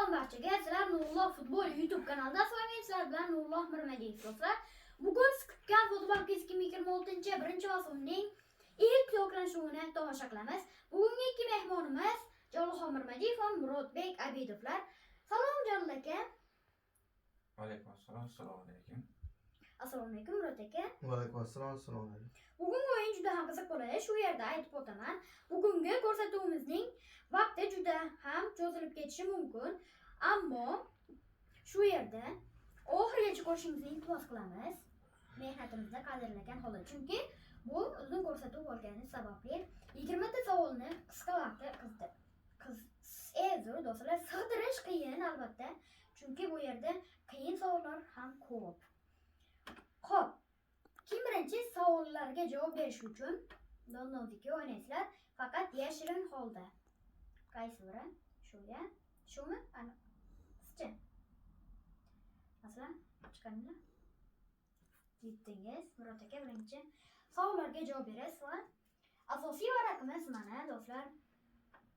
Salom barchaga, sizlar Nurulloh futbol YouTube kanalida sizlar bilan Nurulloh Mirmadiyev do'stlar. Bugun siz kutgan futbol 2026 birinchi mavsumning ilk to'qnashuvini tomosha qilamiz. Bugungi ikki mehmonimiz Jalolxon Mirmadiyev va Murodbek Abidovlar. Salom Jalol aka. Alaykum assalom, assalomu alaykum. Assalomu alaykum Murod aka. Va alaykum assalom, assalomu alaykum. Bugungi o'yin juda ham qiziq bo'ladi. Shu yerda aytib o'taman. Bugungi ko'rsatuvimizning vaqti juda ham cho'zilib ketishi mumkin. Ammo shu yerda oxirigacha ko'rishingizni iltimos qilamiz. Mehnatimizni qadrlagan holda. Chunki bu uzun ko'rsatuv bo'lgani sababli 20 ta savolni qisqa vaqtda do'stlar, sig'dirish qiyin albatta. Chunki bu yerda qiyin savollar ham ko'p. Xo'p, kim birinchi savollarga javob berish uchun nozik o'ynaysizlar, faqat yashirin holda. Qaysi biri? Shuya? Shumi? Ana. Sizcha? Masalan, chiqadinglar. Yetdingiz. Murod aka birinchi savollarga javob berasiz va asosiy varaqimiz mana do'stlar.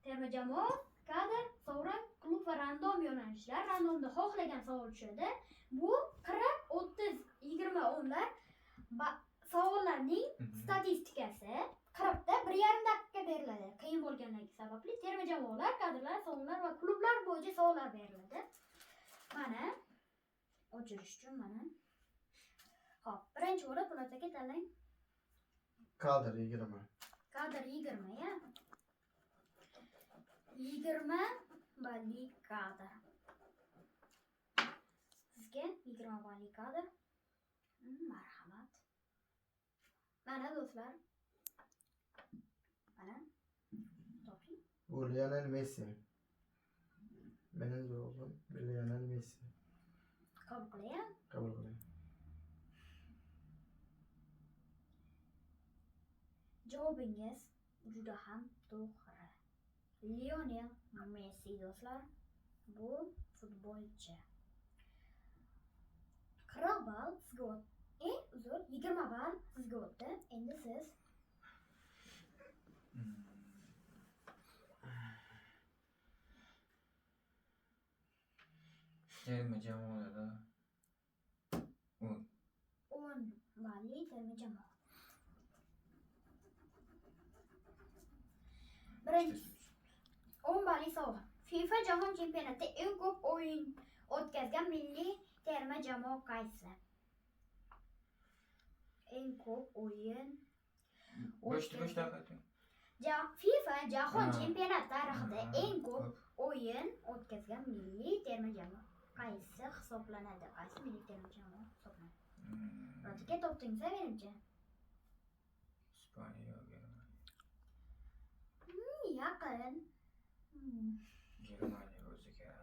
Terma jamoa, kadr, sovrin, klub va random yo'nalishlar. Randomda xohlagan savol tushadi. Bu 40, 30, 20 o'nlar savollarning statistikasi 40 ta 1,5 daqiqa beriladi. Qiyin bo'lganligi sababli terma jamoalar, kadrlar, sovrinlar va klublar bo'yicha savollar beriladi. Mana o'chirish uchun mana. Xo'p, birinchi bo'lib Murod aka tanlang. Kadr 20. Kadr 20 ya. 20 balli kadr. Sizga 20 balli kadr. Marhamat. Mana do'stlar. Mana. Toping. Bu Lionel Messi. Mening javobim Lionel Messi. Qabul qiling. Qabul qiling. Javobingiz juda ham to'g'ri. Lionel Messi do'stlar. Bu futbolchi. 40 ball sizga o'tdi. 20 ball sizga o'tdi. Endi siz Terma jamoalarda 10 balli terma jamoa. Birinchi 10 balli savol. FIFA Jahon chempionatida eng ko'p o'yin o'tkazgan milliy terma jamoa qaysi? Eng ko'p o'yin boshda FIFA Jahon chempionat tarixida eng ko'p o'yin o'tkazgan milliy terma jamoa qaysi hisoblanadi? Qaysi milliy terma jamoa hisoblanadi? Rotika topdingiz menimcha. Ispaniya Germaniya. Yaqin. Germaniya o'ziga.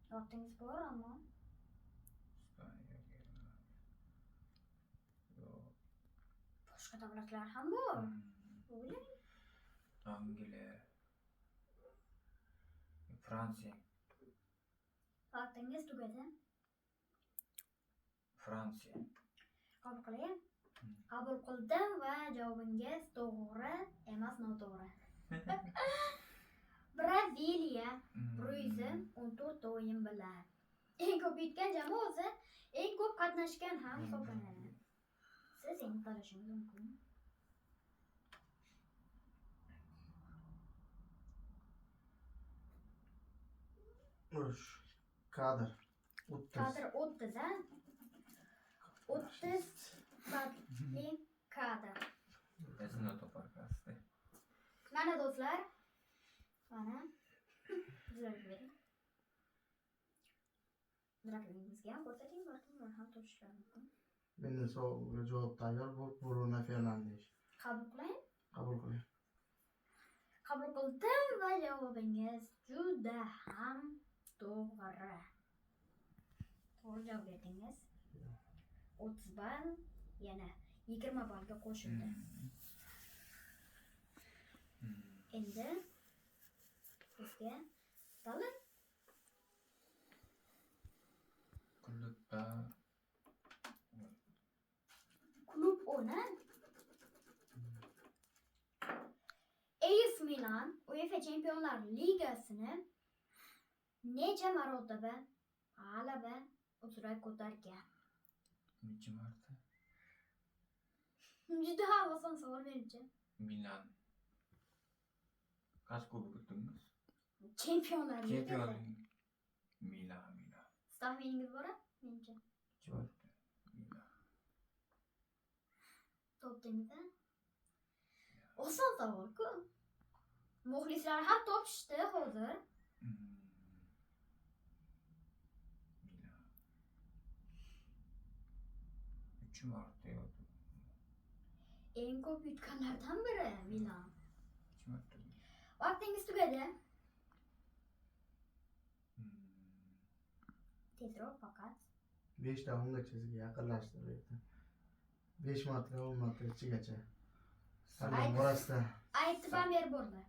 Topdingiz bor ammo. Ispaniya Germaniya. Yo'q. Boshqa davlatlar ham bor. O'ylang. Angliya. Fransiya. Vaqtingiz tugadi. Fransiya. Qabul qiling. Qabul qildim va javobingiz to'g'ri emas, noto'g'ri. Braziliya 114 o'yin bilan eng ko'p yutgan jamoa o'zi eng ko'p qatnashgan ham hisoblanadi. Siz endi tanlashingiz mumkin. Urush. Kadr 30. Kadr 30 a 30 balli kadr. Bizni toparkasdi. Mana do'stlar. Mana. Bizlarga bering. Bizlarga ham ko'rsating, balkim ham topishlari mumkin. Mening savolga javob tayyor. Bu Bruno Fernandes. Qabul qiling. Qabul qiling. Qabul qildim va javobingiz juda ham to'g'ri. To'g'ri javob berdingiz. 30 ball yana 20 ballga qo'shildi. Endi sizga tanlang. Klub o'yini AS Milan UEFA Chempionlar Ligasini necha marotaba g'alaba uzra ko'targan? Necha marta? Juda oson savol menimcha. Milan. Kaç kubok yutdingiz? Chempionlar Chempion. Ligasi. Milan. Tahminingiz bor-a? Menimcha. 2 marta. Milan. Topdingiz-a? Oson savol-ku. Muxlislar ham topishdi hozir. Milan. 3 marta yutdim. Eng ko'p yutganlardan biri Milan. 2 marta. Vaqtingiz tugadi. Tezroq faqat. 5 ta 10 gachaga yaqinlashtiryapti. 5 marta 10 marta ichigacha. Salom orasida. Aytib ham berib bo'ldi.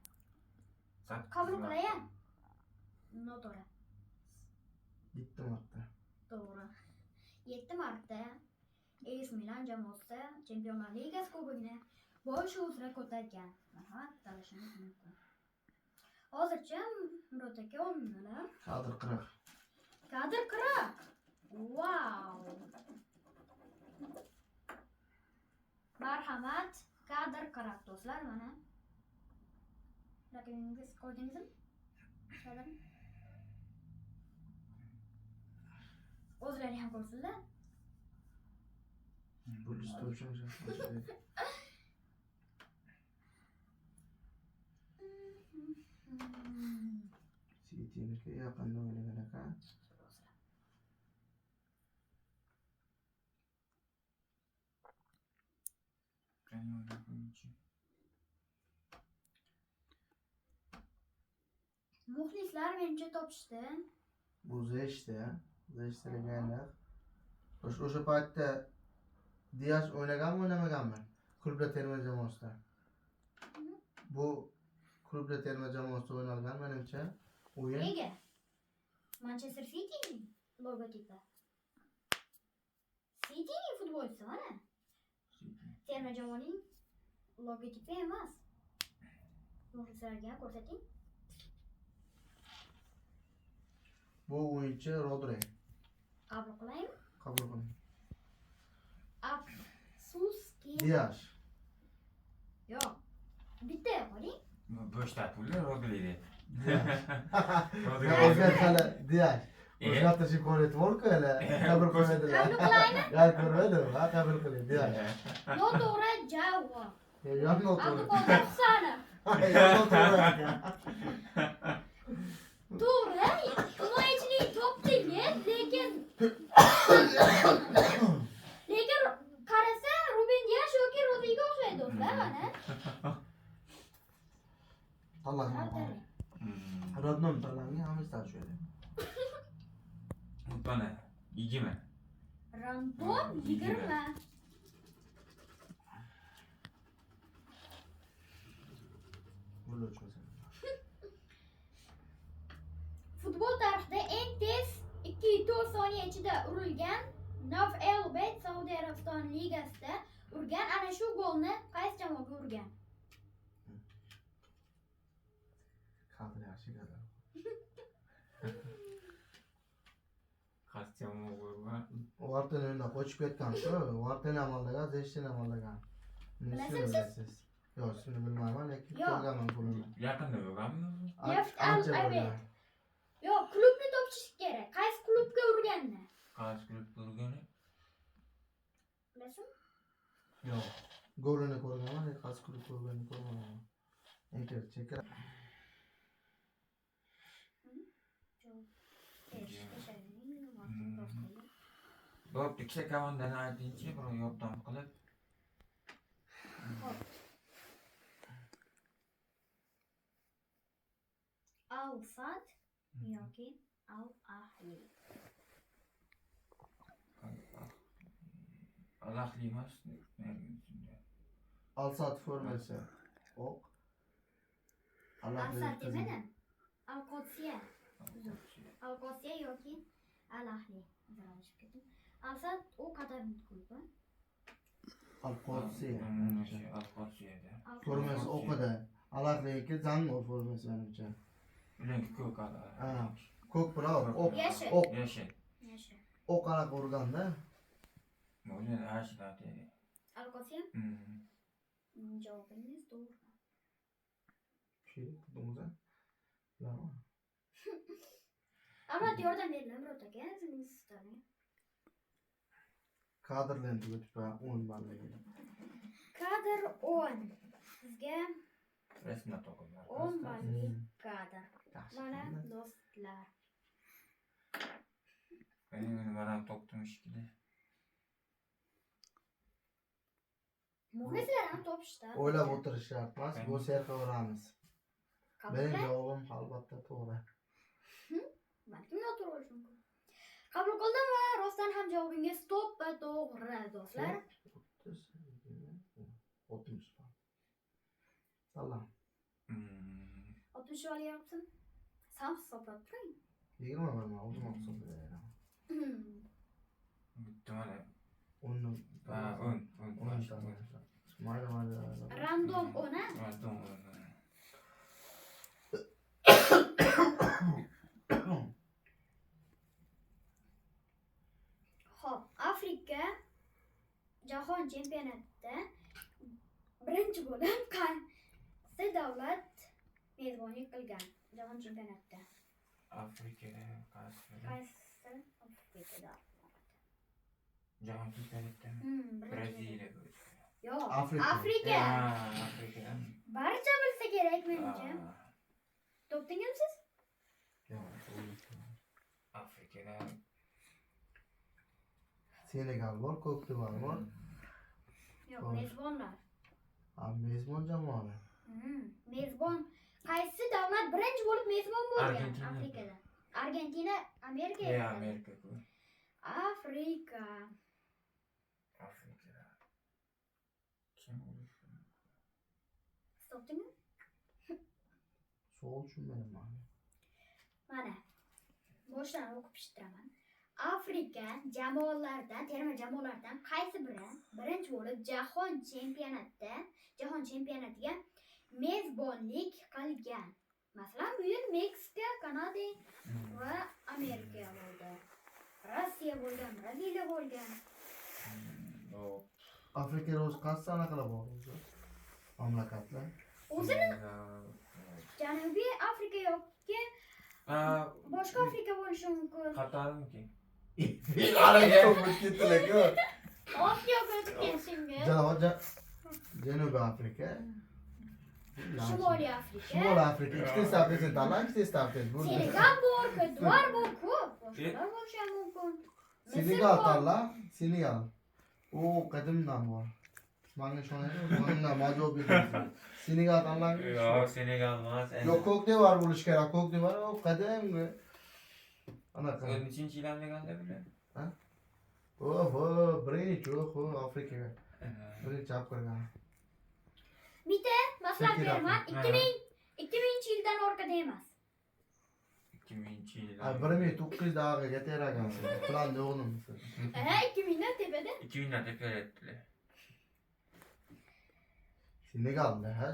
Qabul qilay-a? Noto'g'ri. 7 marta. To'g'ri. 7 marta AS Milan jamoasi Chempionlar Ligasi kubogini bosh uzra ko'targan. Marhamat, talashingiz mumkin. Hozircha Murod aka o'rnilar. Kadr 40. Kadr 40. Wow. Marhamat, kadr 40 do'stlar mana. Raqamingiz qo'ydingizmi? Kadr. O'zlari ham ko'rsinlar. Bu listda o'sha. City'niki yaqinda o'ynagan ekan. Muxlislar menimcha topishdi. Bu Zeshtilaganlar. O'sha paytda Dias o'ynaganmi, o'ynamaganmi? Klubda terma jamoasida. Bu klubda terma jamoasida o'ynalgan menimcha o'yin. Nega? Manchester City logotipi. City futbolchisi mana. Terma jamoaning logotipi emas. Muxlislarga ko'rsating. Bu o'yinchi Rodri. Qabul qilaymi? Qabul qiling. Afsuski. Dias. Yo'q. Bitta qo'ying. Bo'shtab pullar Rodri'de. O'zgartala Dias. O'zgartish imkoniyati bor-ku hali. Qabul qilmadilar. Qabul qilaymi? Gal ko'rmadim, ha, qabul qiling Dias. Noto'g'ri javob. Yo'q, noto'g'ri. Abduqodir Husanov. Noto'g'ri. To'g'ri, himoyachining topdingiz, lekin qarasa Ruben Dias yoki Rodriga o'xshaydi do'stlar mana. Tanlagan. Rodnom tanlangan, hammasi o'xshaydi. Bana 20. Random 20. Bo'ldi o'chmasin. Futbol tarixida eng tez 2-4 soniya ichida urilgan Nav El-Bet Saudiya Arabiston ligasida urgan ana shu golni qaysi jamoaga urgan? Kadr yaxshi kadr. Qasdiyam o'g'irma. Ulardan o'yinda qochib ketgan-ku. Ulardan amaldagan, Zeshtin amaldagan. Bilasizmi? Yo'q, shuni bilmayman, lekin Yo'q. ko'rganman qo'limda. Yaqinda bo'lganmi? Neft Al-Abed. Yo'q, klubni topish kerak. Qaysi klubga urganni? Qaysi klub urgani? Bilasizmi? Yo'q. Golini ko'rganman, lekin qaysi klub ko'rganini ko'rmadim. Chekar. Bo'pti, ikkita komandani aytingchi, bir yordam qilib. Al-Sad yoki Al-Ahli. Al-Ahli emas. Al-Sad formasi. Oq. Al-Sad demadim. Al-Qodsiya. Al-Qodsiya yoki Al-Ahli. Zaralashib ketdim. Al-Sad u Qatarning klubi. Al-Qodsiya. Al-Qodsiyada. Formasi o'qida. Al-Ahliniki Zanmor formasi menimcha. Ularniki ko'k Ha. Ko'k bilan ok. Yashil. Ok. Yashil. Yashil. Ok anaqa urganda. Bo'ladi, ashiladi. Alkosiyam? Hmm. Javobingiz to'g'ri. Şey tuttuğumuzda. Bravo. Albatta yordam beringlar Murod aka, siz taning. Kadrlarni tugatib 10 balligi. Kadr 10. Sizga Rasmlar to'qiladi. 10 ballik kadr. Yaxshi. Mana do'stlar. Men mana topdim ishkida. Muxlislar ham topishdi. O'ylab o'tirish shart emas. Bu serqavramiz. Benim Qabul javobim albatta to'g'ri. balkim noto'g'ri bo'lishi mumkin. Qabul qildim va rostdan ham javobingiz to'ppa to'g'ri do'stlar. 30 ball. Salom. 60 olyapsizmi? Sam hisoblab turing. 20 ball o'zim hisoblayman. Bitta mana 10. va 10. Mayli. Random 10 a? Random. Xo'p, Afrika jahon chempionatida birinchi bo'lib qaysi davlat mezbonlik qilgan? Jahon chempionatida. Afrikada qaysi? Qaysi Afrikada? Jahon chempionatidami? birinchi Braziliya. Yo'q, Afrika. Afrika. Afrika. Barcha bilsa kerak menimcha. Topdingizmi siz? Afrikada Senegal bor, Ko'k Divar bor. Yo'q, Xo'sh. mezbonlar. Mezbon jamoalar. Mezbon qaysi davlat birinchi bo'lib mezbon bo'lgan Argentina. Afrikada? Argentina, Amerika. Ya Amerika ku. Afrika. Afrikada. Kim bo'lishi? Topdingizmi? Savol tushunmadim men. Mana. Boshdan o'qib pishiraman. Afrika jamoalaridan, terma jamoalardan qaysi biri birinchi bo'lib jahon chempionatiga mezbonlik qilgan? Masalan, bu yil Meksika, Kanada va Amerika bo'ldi. Rossiya bo'lgan, Braziliya bo'lgan. Afrikada o'zi qaysi anaqalar bor o'zi? Mamlakatlar. O'zini Janubiy Afrika yoki boshqa Afrika bo'lishi mumkin. Qatarmiki? Arabcha bo'lib ketdilar-ku. Osiyo o'tib ketishimga. Janubiy Afrika. Shimoliy Afrika. Shimoliy Afrika. Ikkita stavkasi tanlang, ikkita stavkasi bo'ldi. Senegal bor, Kodivor bor, ko'p. Boshqalar bo'lishi ham mumkin. Senegal tanla, Senegal. U qadimdan bor. Menga ishonaymi? Menga majoz berdi. Senegal tanlang. Yo'q, Senegal emas. Yo'q, Ko'k Divar bo'lishi kerak. Ko'k Divar u qadimgi. Anaqa. Nechinchi yil deganda bile? Oho, birinchi Afrikaga. Birinchi olib kirgan. Bitta maslahat beraman. 2000-yildan orqada emas. 2000 yil. 1900 daqiqaga teragansiz. Plan yo'qmisiz? 2000dan tepada. 2000 dan tepada etdilar. Senegalda ha,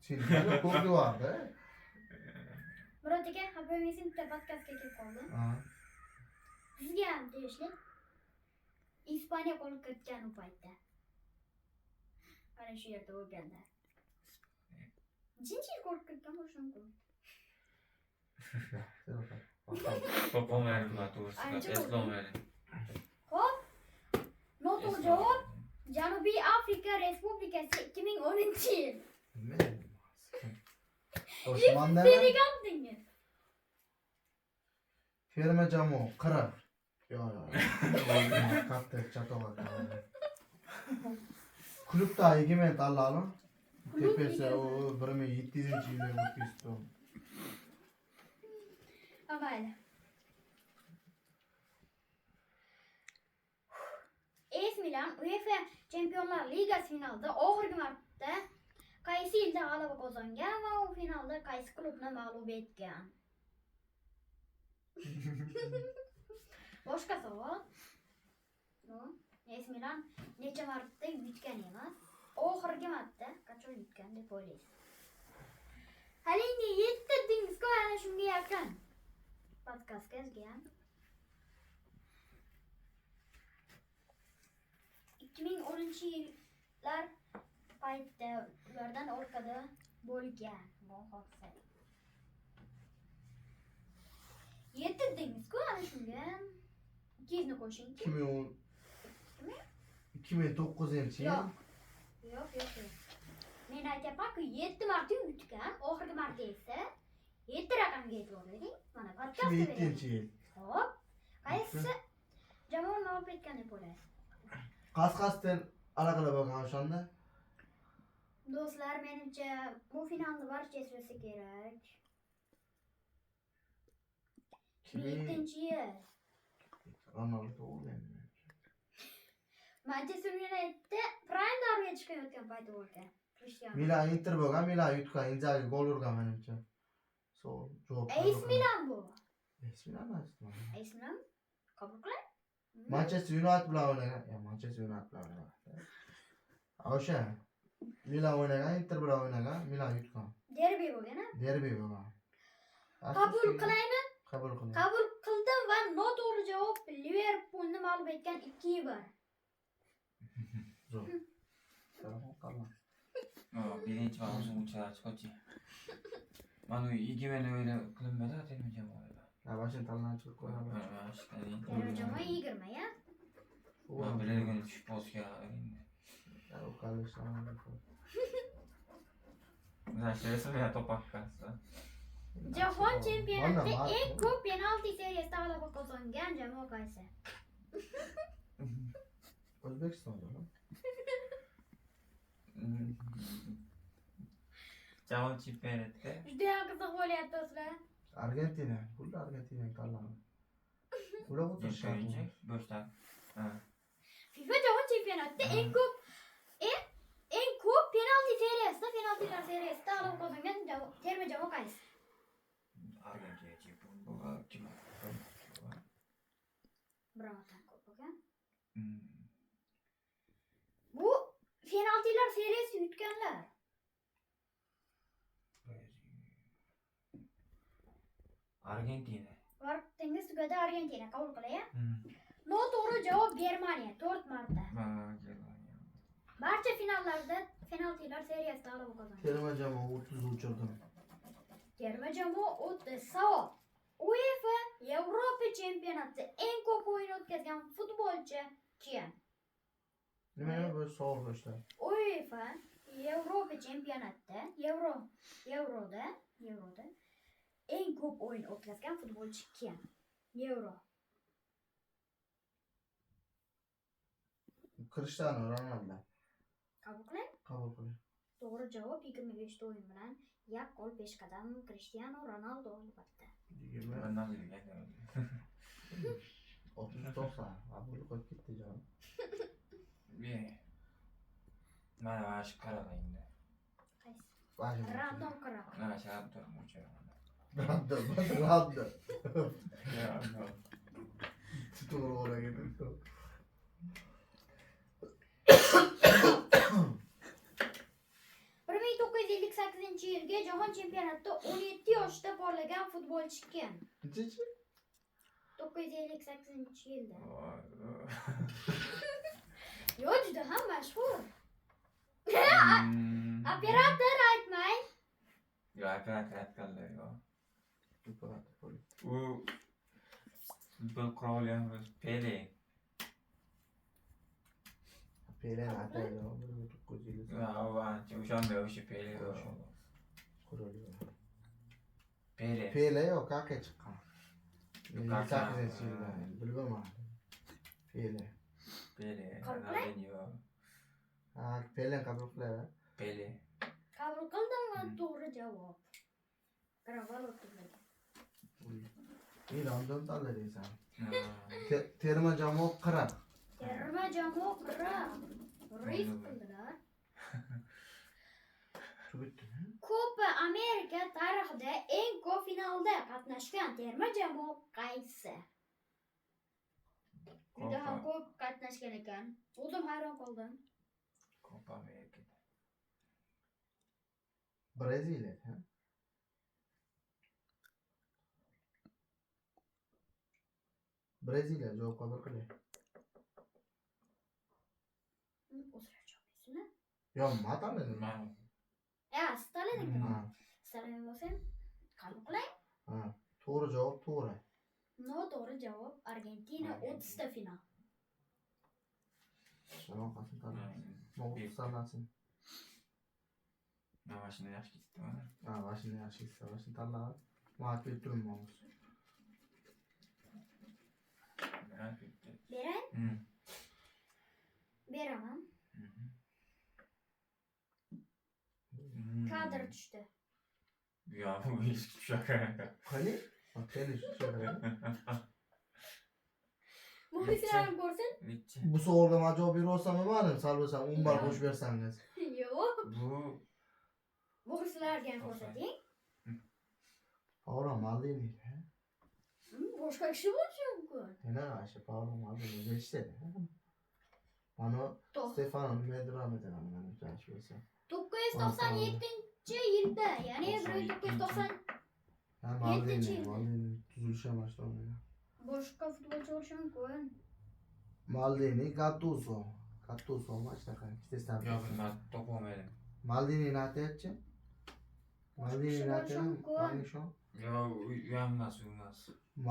Senegal Ko'k Divarda. Murod aka, xabaringiz bitta podkastga kelib qoldi. Sizga ham tegishli. Ispaniya qo'l kiritgan u paytda. Mana shu yerda bo'lganda. Nechinchi yil qo'l kiritgan bo'lishi mumkin? Topolmayman to'g'risi. Eslolmayman. Xo'p. Noto'g'ri javob. Janubiy Afrika Respublikasi 2010-yil. Osmonda Senegal dingiz. terma jamoa 40. Yo'q. Katta chatoq. Klubda egemen tanladim. Tepesi o 1700-yilda o'tkazdi. Mayli. AS Milan UEFA Chempionlar Ligasi finalida oxirgi marta qaysi yilda g'alaba qozongan va u finalda qaysi klubni mag'lub etgan? Boshqa savol. AS Milan necha marta yutgan emas? Oxirgi marta qachon yutgan deb o'ylaysiz? Haligi 7 dingiz-ku ana shunga yaqin. podkastga yozgan. 2010-yillar paytda ulardan orqada bo'lgan bu hodisa. Yetirdingiz-ku ana shunga. 200 ni qo'shing-chi. 2009-yil. Yo'q. Men aytyapman-ku 7 marta yutgan, oxirgi marta esa 7 raqamga aytavering. Mana podkast 2007-yil. Xo'p. Qaysi jamoa mag'lub etgan deb o'ylaysiz? Qasqasdan aloqalar bo'lgan o'shanda. Do'stlar, menimcha bu finalni barcha eslasa kerak. 2007-yil. Ronaldo o'ynagan. Manchester Unitedda prime davrga chiqayotgan payti bo'lgan. Cristiano. Milan Inter bo'lgan, Milan yutgan, Inzaghi gol urgan menimcha. Javob. AC Milan bu. AC Milan emas. AC Milan? Qabul qiling. Manchester United bilan o'ynagan. Manchester United bilan o'ynagan. O'sha Milan o'ynagan, Inter bilan o'ynagan, Milan yutgan. Derbi bo'lgan-a? Derbi bo'lgan. Qabul qilaymi? Qabul qiling. Qabul qildim va noto'g'ri javob Liverpulni mag'lub etgan 2-1. Zo'r. Telefon qalin. Birinchi mavzu uchalar chiqochi. Mana igimeni o'yla qilinmadi terma jamoaga. Başın tallan çıkıp koyalım. Terma jamoa 20 ya. Ben bilirgen tushib bosga endi. Ya o kardeşlerim. Nasıl ya topak kassa. Jahon chempionatida eng ko'p penalti seriyasida g'alaba qozongan jamoa qaysi? O'zbekistonda. Jahon chempionatida Juda ham qiziq bo'lyapti do'stlar. Argentina. Burada Argentina tallan. Burada bu Boshqa boshqa. FIFA jahon chempionatida eng ko'p penalti seriyasida, penaltilar seriyasida g'alaba qozongan terma jamoa qaysi? Argentina chempion kim? Birovotan ko'p bo'lgan. Bu penaltilar seriyasida yutganlar. Argentina. Vaqtingiz tugadi, Argentina qabul qiling. Noto'g'ri javob Germaniya 4 marta. Barcha finallarda penaltilar seriyasida g'alaba qozongan. terma jamoa 30 uçurdu. Terma jamoa 30 savol. UEFA Yevropa chempionatida eng ko'p o'yin o'tkazgan futbolchi kim? Nima bu savol işte. UEFA Yevropa chempionatida Yevroda eng ko'p o'yin o'tkazgan futbolchi kim? Yevro. Cristiano Ronaldo. Qabul qiling. Qabul qiling. To'g'ri javob 25 ta o'yin bilan yaqqol peshqadam Cristiano Ronaldo albatta. 20. Ronaldo. 30-90. Qabul qo'yib ketdi javob. Mana vash qarag'ingda. Qaysi? Random qarang. Mana shab turmucha. Random. To'g'ri o'ragan. 1958-yilga jahon chempionatida 17 yoshda porlagan futbolchi kim? Nechi? 958-yilda. Yo, juda ham mashhur. Operator aytmay. Yo, operator aytganlar yo. U futbol quroli ham Pele. Pele ataydi. 1900 yil. O'shanda o'sha Pele Quroli. Pele. Pele yo'q, Kaka chiqqan. 58-yilda. Bilmaman. Pele. Ronaldinho. Pele qabul qiladi. Pele. Qabul qildim va to'g'ri javob. Gravalo o'ttirmagan. Random tanladingsan. Terma jamoa 40. Terma jamoa 40. Reys qildilar. Copa Amerika tarixida eng ko'p finalda qatnashgan terma jamoa qaysi? Juda ham ko'p qatnashgan ekan. O'zim hayron qoldim. Copa Amerika. Braziliya, ha? Brezilya javob qabul qiling. O'zbekchasini. Yo, matam endi. Manu. Staliniki. Ha, Stalin bo'lsam qabul qiling. ha. To'g'ri javob to'g'ri. Noto'g'ri javob Argentina 30 ta final. Shunaqasin tanlasin. No'g'ri tanlasin. Mashina yaxshi ketdi. Ha, mashina yaxshi hissa, mashina tanlab. Ma'lum berib turibmiz. Beray? Hmm. Beraman. Kadr tushdi. Ya bu iş şaka. Qani? Qani shu so'rayman. Muxlislarim ko'rsin. Nechi? Bu savolga men javob bera olsammi, ma'lum, sal bo'lsa 10 bar qo'shib bersangiz. Yo'q. Bu Muxlislarga ham ko'rsating. Paolo Maldini. Boshqa kishi bo'lishi mumkin. Yana qarshi Paolo Maldini nechta? Mana To'q. Stefano Medramida mana yaxshi bo'lsa. 997-yilda, ya'ni 1990 Ha, Maldini tuzilishi ham boshlangan. boshqa futbolchi bo'lishi mumkin. Maldini, Gattuso mashtaka. Ikkitasidan. ya bilmem topamaydım. Maldini nataychi? Maldini nataychi? Ya uyanmaz uyanmaz.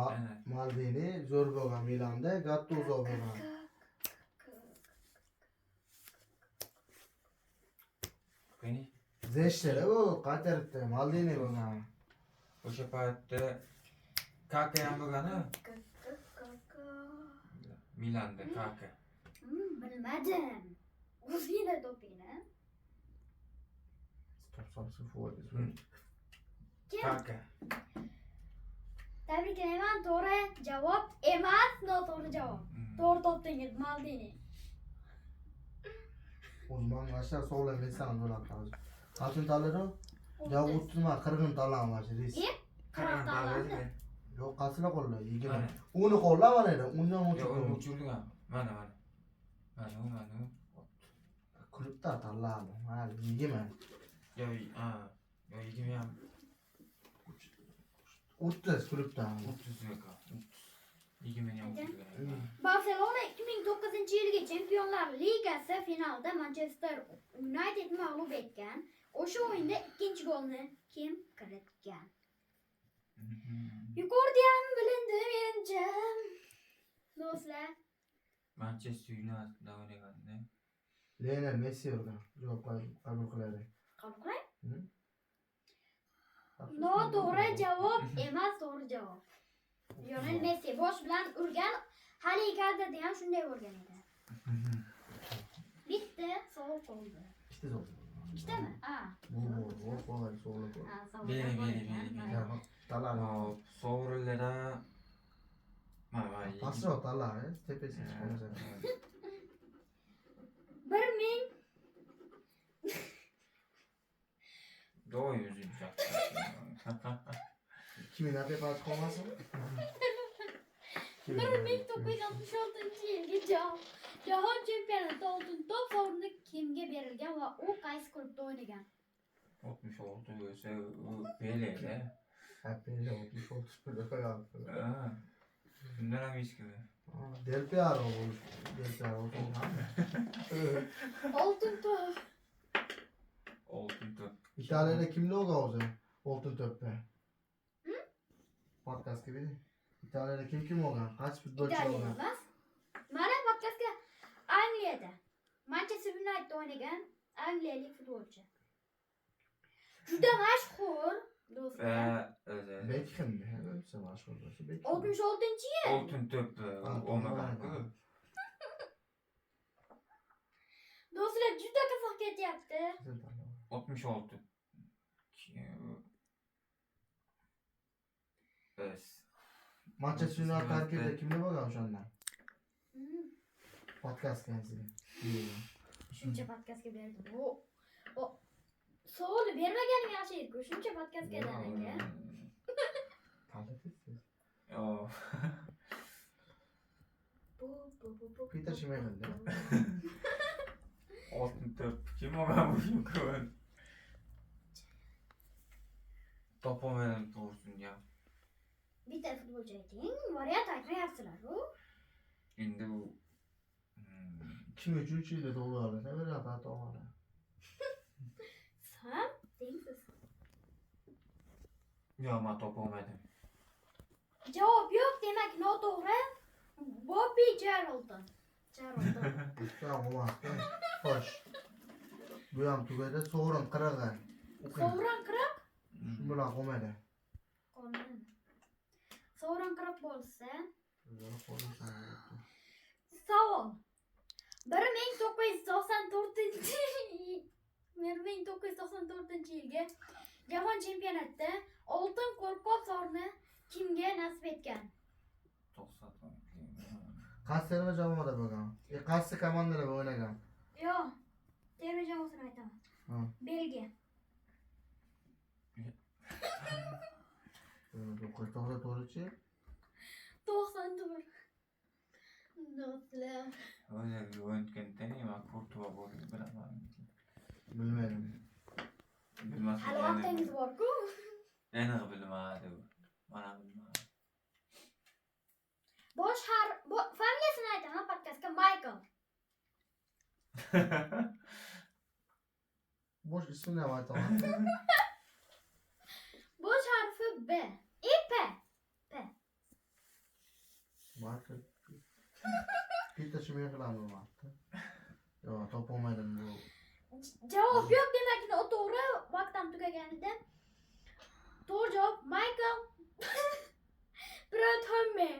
Aynen. Maldini zo'r bo'lgan Milanda, Gattuso bo'lgan. Beni Zeshtere bu Qatarda Maldini bo'lgan. o'sha paytda Kaka ham bo'lgan-a? Milanda Kaka. Bilmadim. O'zingda toping-a. Stop futbol. Kim? Kaka. Tabriklayman, to'g'ri javob emas, noto'g'ri javob. To'g'ri topdingiz, Maldini. Uzman başlar soğulan insan olarak kalır. Kaçın taları? Ya utma kırgın talan var reis. Qirq talan. Yok kasına kolla yigirma. Aynen. Uni kolla var neydi? Undan Ya uçuk. onu uçurduk ha. Mana. Manu. Kulüpte talan. Ha yigirma. Ya ya yigirma ham. Utuz kulüpte. 30 yok ha. 20 ham uçurduk. Barselona 2009-yilgi Chempionlar Ligasi finalida Manchester United mag'lub etgan. O'sha o'yinda ikkinchi golni kim kiritgan? Yuqorida ham bilindi menimcha. Do'stlar, Manchester United'da o'ynaganda. Lionel Messi urgan. Javob qabul qiladi. qabul qiling. Noto'g'ri javob emas, to'g'ri javob. Lionel Messi bosh bilan urgan. Hali kadrda ham shunday urgan edi. Bitta savol qoldi. İşte zor. Ikkitami? Bu kolay soğulu. Beri. Talan. Sovrinlere mana Pasro talan. Tepesi çıkmasa. 1000 Doğru yüzüm çaktı. 2000 adet pas olmasın? 1966-yilgi Jahon chempionati oltin to'p sovrini kimga berilgan va u qaysi klubda o'ynagan? 66 ise Pele'de. Hep böyle olmuş olmuş böyle falan. Bundan ham hech kimi. Del Piero olmuş. Del Piero olmuş. Oltin to'p. Oltin top. İtalya'da kimli oldu o zaman? Oltun töppe. Podcast gibi. İtalya'da kim oldu? Kaç futbolcu Italiya oldu? emas. Mana podcastga Angliyada Manchester Unitedda o'ynagan angliyalik futbolchi. Juda mashhur do'stlar. Beckham mi? Öyleyse mashhur dostu. Beckham. 66-yil. Oltin top olmagan. Do'stlar juda qiziq ketyapti. 66. Manchester United tarkibida kimli bo'lgan o'shanda? Podcast kendisi. Shuncha podcastga berdim. O savolni bermaganim yaxshi edi-ku. Shuncha podcastga aka. Tanlatırsınız. Oh. Peter Schmeichel değil mi? Oltin top. Kim olgan bu mumkin? Topolmadim to'g'risini ham. bitta futbolchi ayting. Variant aytmayapsizlar-ku. Endi u 2003 yilda tug'ilgan. Variant aytolmadi. Sam deysiz. yo'q, men topolmadim. Javob yo'q, demak noto'g'ri. Bobby Charlton. Tamam, olmazdı. Xo'sh. Bu ham tugadi. Sovrin qirig'i. Sovrin qirq. Shu bilan qolmaydi. Qolmadi. Sovrin qirq bo'lsa, savol. 1994-yilgi Jahon chempionatida oltin qo'lqop sovrini kimga nasib etgan? 90. Qaysi terma jamoada bo'lgan? Qaysi komandada o'ynagan? Yo'q. Terma jamoasini aytaman. Ha. Belgiya. To'g'ri-chi? 94. Do'stlar. O'zi o'ynagan nima Kurtuva bo'ldi bilaman. Bilmaydim. Bilmasam. Hali vaqtingiz bor-ku. Aniq bilmadi u. Mana bilmadi. Familiyasini aytaman podkastga Michael. Bosh ismini ham aytaman. Bosh harfi B. P. Michael. Peter Schmeichel bo'lmoqda. Yo'q, topolmadim bu. Javob yo'q, demak noto'g'ri. Vaqtim tugaganida. To'g'ri javob Michael Pratome.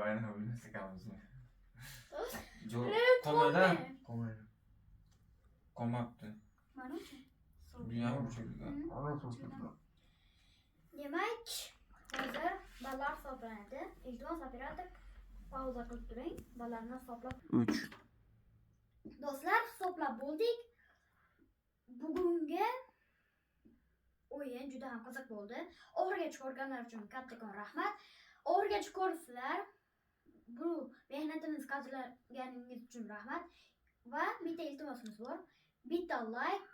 Ayni bilmasakamiz. Pratome. Qolmaydi. Qolmabdi. Mana shu. Bu ham o'chirgan. Ana so'zlar. Demak, hozir ballar hisoblanadi. Iltimos operator pauza qilib turing. Ballarni hisoblab 3. Do'stlar, hisoblab bo'ldik. Bugungi o'yin juda ham qiziq bo'ldi. Oxirigacha ko'rganlar uchun kattakon rahmat. Oxirigacha ko'rsizlar. Bu mehnatimiz qadrlaganingiz uchun rahmat. Va bitta iltimosimiz bor. Bitta like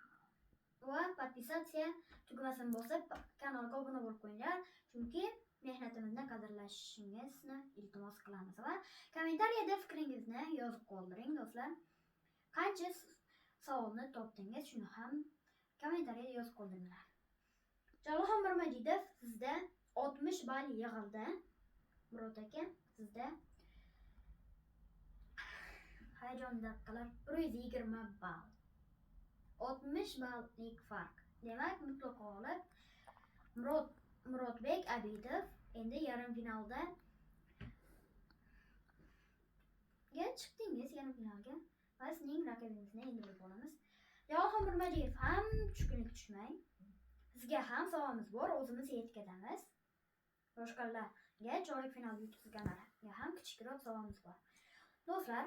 va podpisatsiya tugmasini bosib kanalga obuna bo'lib qo'yinglar. Chunki mehnatimizni qadrlashingizni iltimos qilamiz va kommentariyada fikringizni yozib qoldiring do'stlar. Qancha savolni topdingiz, shuni ham kommentariyada yozib qoldiringlar. Jalolxon Mirmajidov, sizda 60 ball yig'ildi. Murod aka, sizda hayajon daqiqalar 120 ball. 60 balllik farq. Demak, mutlaq g'olib Murodbek Abidov endi yarim finalda chiqdingiz, yarim finalga. Va sizning raqibingizni endi bilib olamiz. Jalolxon Mirmajidov ham tushkunlik tushmang. Sizga ham savolimiz bor, o'zimiz yetkazamiz. Boshqalarga chorak final yutqizganlarga ham kichikroq savolimiz bor. Do'stlar,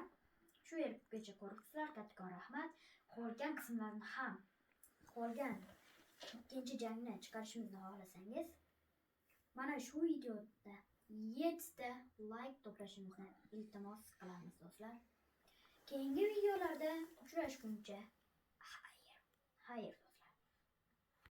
shu yergacha ko'ribsizlar, kattakon rahmat. Qolgan qismlarni ham, qolgan ikkinchi jangni chiqarishimizni xohlasangiz, mana shu videoda 7 ta like to'plashimizni iltimos qilamiz do'stlar. Keyingi videolarda uchrashguncha xayr.